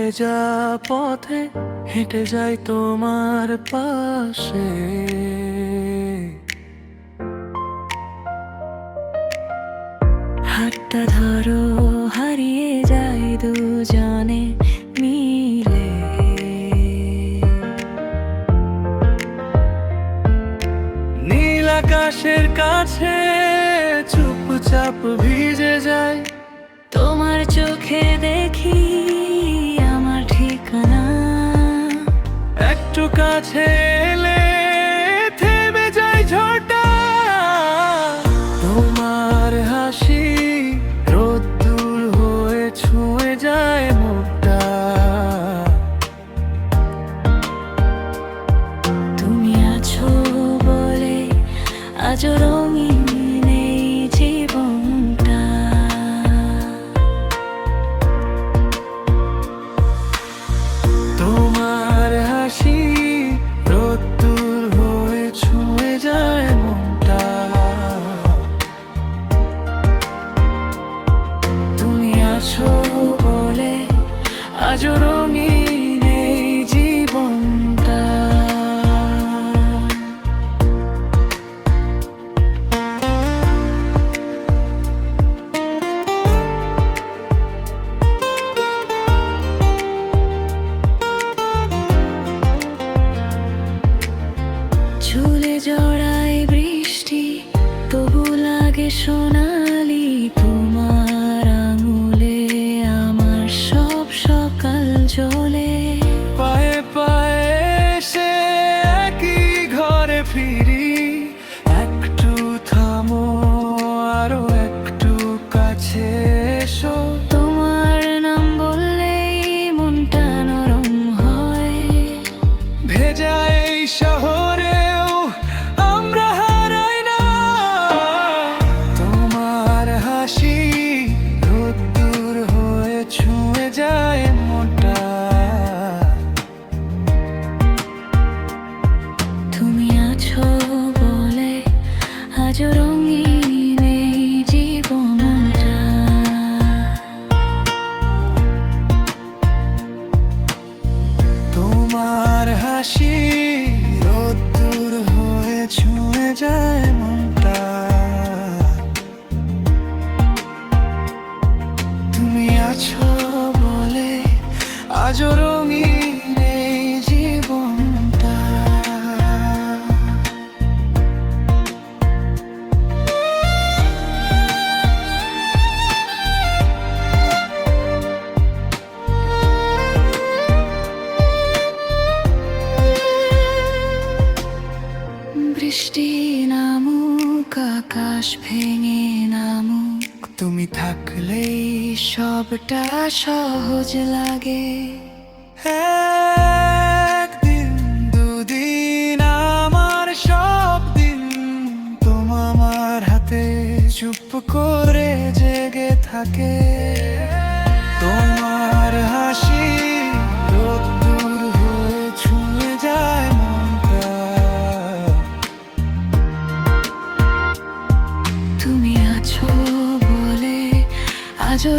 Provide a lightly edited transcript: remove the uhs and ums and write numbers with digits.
ভেজা পথে হেঁটে যাই তোমার পাশে। হাতটা ধরো, হারিয়ে যাই দুজনে মিলে। নীল আকাশের কাছে চুপচাপ ভিজে যায়, তোমার চোখে দেখি আমার ঠিকানা। একটু কাছে এলে থেমে যায় ঝড়টা। তোমার হাসি রোদ্দুর হয়ে ছুঁয়ে যায় মুখটা। তুমি আছো বলে আজও রঙিন এই জীবনটা। তোমার হাসি রোদ্দুর হয়ে ছুঁয়ে যায় মনটা। তুমি আছো বলে আজও রঙিন এই জীবনটা। ঝুলে জড়ায় বৃষ্টি, তবু লাগে সোনালি তোমার আঙুলে আমার সব সকাল জ্বলে। পায়ে পায়ে এসে একই ঘরে ফিরি, একটু থামো আরো একটু কাছে এসো। তোমার নাম বললেই মনটা নরম হয়। ভেজা এই শহরেও আমরা হারাই না। তোমার হাসি রোদ্দুর হয়ে ছুঁয়ে যায় মনটা। তুমি আছো বলে আজও রঙিন এই জীবনটা। তোমার হাসি রোদ্দুর হয়ে ছুঁয়ে যায় মনটা। তুমি আছো বলে আজও রঙিন এই জীবনটা। বৃষ্টি নামুক, আকাশ ভেঙে নামুক, তুমি থাকলেই সবটা সহজ লাগে। একদিন দুদিন আমার সব দিন তোমার হাতে চুপ করে জেগে থাকে। তোমার হাসি রোদ্দুর হয়ে ছুঁয়ে যায় মনটা। তুমি আছো বলে আজও